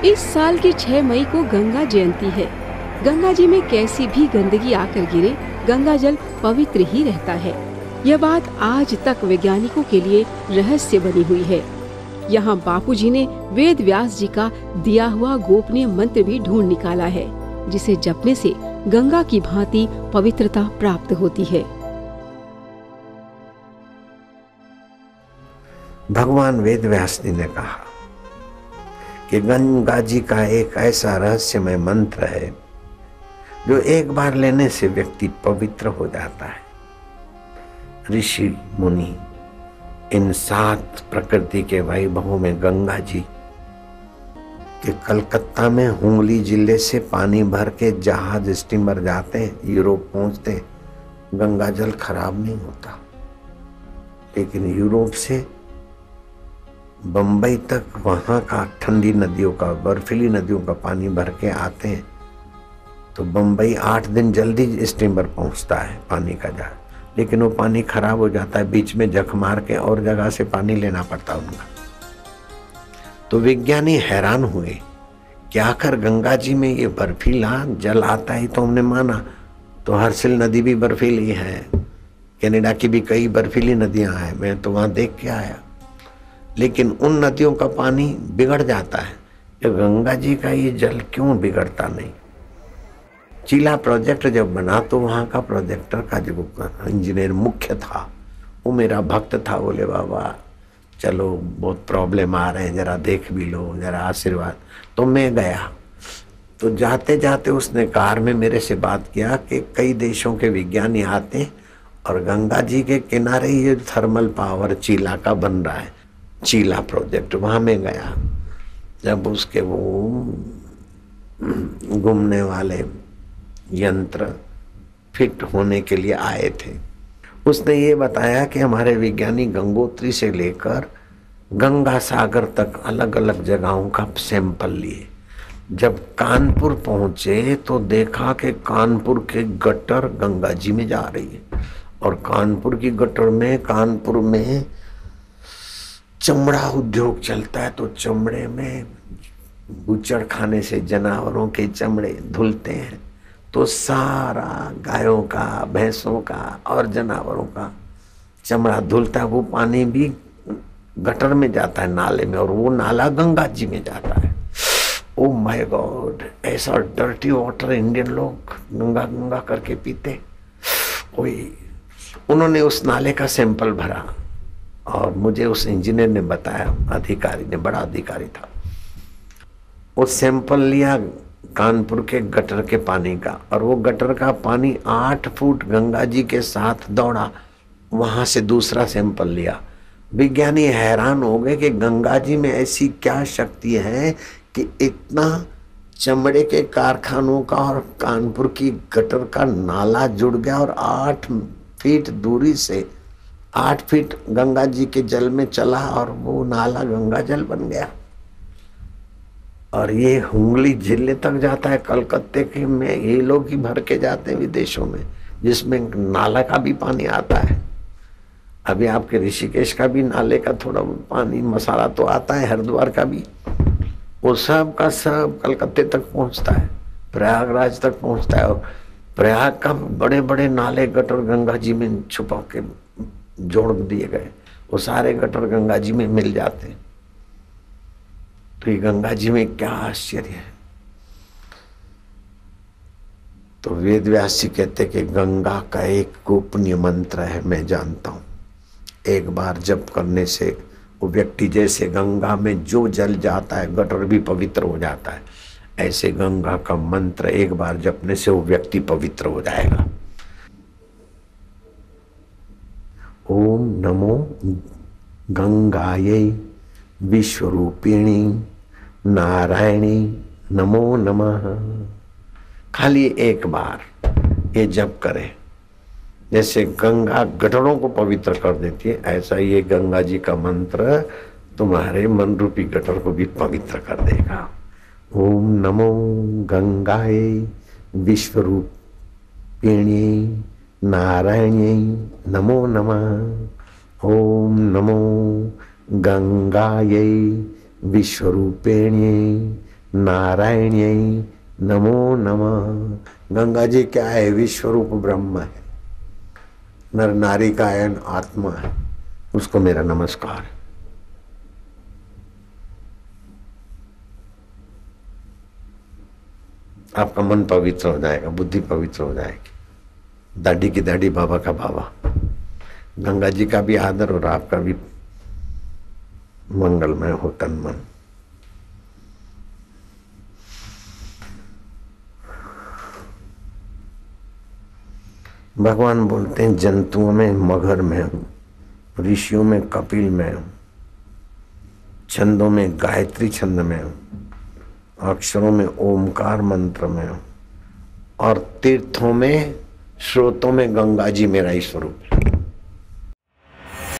इस साल की 6 मई को गंगा जयंती है। गंगा जी में कैसी भी गंदगी आकर गिरे, गंगा जल पवित्र ही रहता है। यह बात आज तक वैज्ञानिकों के लिए रहस्य बनी हुई है। यहाँ बापूजी ने वेद व्यास जी का दिया हुआ गोपनीय मंत्र भी ढूंढ निकाला है, जिसे जपने से गंगा की भांति पवित्रता प्राप्त होती है। भगवान वेद व्यास जी ने कहा कि गंगा जी का एक ऐसा रहस्यमय मंत्र है जो एक बार लेने से व्यक्ति पवित्र हो जाता है। ऋषि मुनि इन 7 प्रकृति के वैभवों में गंगा जी के कलकत्ता में हुगली जिले से पानी भर के जहाज स्टीमर जाते हैं, यूरोप पहुंचते, गंगा जल खराब नहीं होता। लेकिन यूरोप से बंबई तक वहां का ठंडी नदियों का, बर्फीली नदियों का पानी भर के आते हैं तो बंबई 8 दिन जल्दी स्टीमर पहुंचता है पानी का जहाज, लेकिन वो पानी खराब हो जाता है, बीच में जख मार के और जगह से पानी लेना पड़ता उनका। तो विज्ञानी हैरान हुए कि आखिर गंगा जी में ये बर्फीला जल आता ही तो हमने माना, तो हर्सिल नदी भी बर्फीली है, कनाडा की भी कई बर्फीली नदियां हैं, मैं तो वहां देख के आया। लेकिन उन नदियों का पानी बिगड़ जाता है, ये गंगा जी का ये जल क्यों बिगड़ता नहीं? चीला प्रोजेक्ट जब बना तो वहाँ का प्रोजेक्टर का जो इंजीनियर मुख्य था वो मेरा भक्त था। बोले बाबा चलो बहुत प्रॉब्लम आ रहे हैं, जरा देख भी लो, जरा आशीर्वाद। तो मैं गया, तो जाते जाते उसने कार में मेरे से बात किया कि कई देशों के विज्ञानी आते हैं और गंगा जी के किनारे ये थर्मल पावर चीला का बन रहा है, चीला प्रोजेक्ट। वहाँ मैं गया, जब उसके वो घूमने वाले यंत्र फिट होने के लिए आए थे, उसने ये बताया कि हमारे विज्ञानी गंगोत्री से लेकर गंगा सागर तक अलग अलग जगहों का सैंपल लिए। जब कानपुर पहुंचे तो देखा कि कानपुर के गटर गंगा जी में जा रही है, और कानपुर की गटर में, कानपुर में चमड़ा उद्योग चलता है, तो चमड़े में बूचड़ खाने से जानवरों के चमड़े धुलते हैं, तो सारा गायों का, भैंसों का और जानवरों का चमड़ा धुलता है। वो पानी भी गटर में जाता है, नाले में, और वो नाला गंगा जी में जाता है। ओ माय गॉड, ऐसा डर्टी वाटर इंडियन लोग गंगा गंगा करके पीते। उन्होंने उस नाले का सैंपल भरा और मुझे उस इंजीनियर ने बताया, अधिकारी ने, बड़ा अधिकारी था, वो सैंपल लिया कानपुर के गटर के पानी का, और वो गटर का पानी 8 फुट गंगा जी के साथ दौड़ा, वहां से दूसरा सैंपल लिया। विज्ञानी हैरान हो गए कि गंगा जी में ऐसी क्या शक्ति है कि इतना चमड़े के कारखानों का और कानपुर की गटर का नाला जुड़ गया, और 8 फीट दूरी से 8 फीट गंगा जी के जल में चला और वो नाला गंगा जल बन गया। और ये हुगली जिले तक जाता है, कलकत्ते के में ये लोग ही भर के जाते हैं विदेशों में, जिसमें नाला का भी पानी आता है। अभी आपके ऋषिकेश का भी नाले का थोड़ा पानी मसाला तो आता है, हरिद्वार का भी, वो सब का सब कलकत्ते तक पहुंचता है, प्रयागराज तक पहुंचता है। और प्रयाग का बड़े बड़े नाले गटर गंगा जी में छुपा के जोड़ दिए गए, वो सारे गटर गंगा जी में मिल जाते हैं। तो ये गंगा जी में क्या आश्चर्य है। तो वेद व्यास जी कहते कि गंगा का एक गोपनीय मंत्र है, मैं जानता हूं, एक बार जप करने से वो व्यक्ति, जैसे गंगा में जो जल जाता है गटर भी पवित्र हो जाता है, ऐसे गंगा का मंत्र एक बार जपने से वो व्यक्ति पवित्र हो जाएगा। ओम नमो गंगायै विश्वरूपिणी नारायणी नमो नमः। खाली एक बार ये जप करें, जैसे गंगा गटरों को पवित्र कर देती है, ऐसा ये गंगा जी का मंत्र तुम्हारे मन रूपी गटर को भी पवित्र कर देगा। ओम नमो गंगाय विश्वरूपिणी नारायणी नमो नमः। ओम नमो गंगायै विश्वरूपिणी नारायण्यै नमो नमः। गंगा जी क्या है? विश्वरूप ब्रह्म है, नर नारी का आयन आत्मा है, उसको मेरा नमस्कार है। आपका मन पवित्र हो जाएगा, बुद्धि पवित्र हो जाएगी। दाढ़ी की दाढ़ी, बाबा का बाबा। गंगा जी का भी आदर और आपका भी मंगलमय हो तन मन। भगवान बोलते हैं जंतुओं में मगर मैं हूं, ऋषियों में कपिल मैं हूं, छंदों में गायत्री छंद में हूं, अक्षरों में ओमकार मंत्र में हूं, और तीर्थों में स्रोतों में गंगा जी मेरा ही स्वरूप है।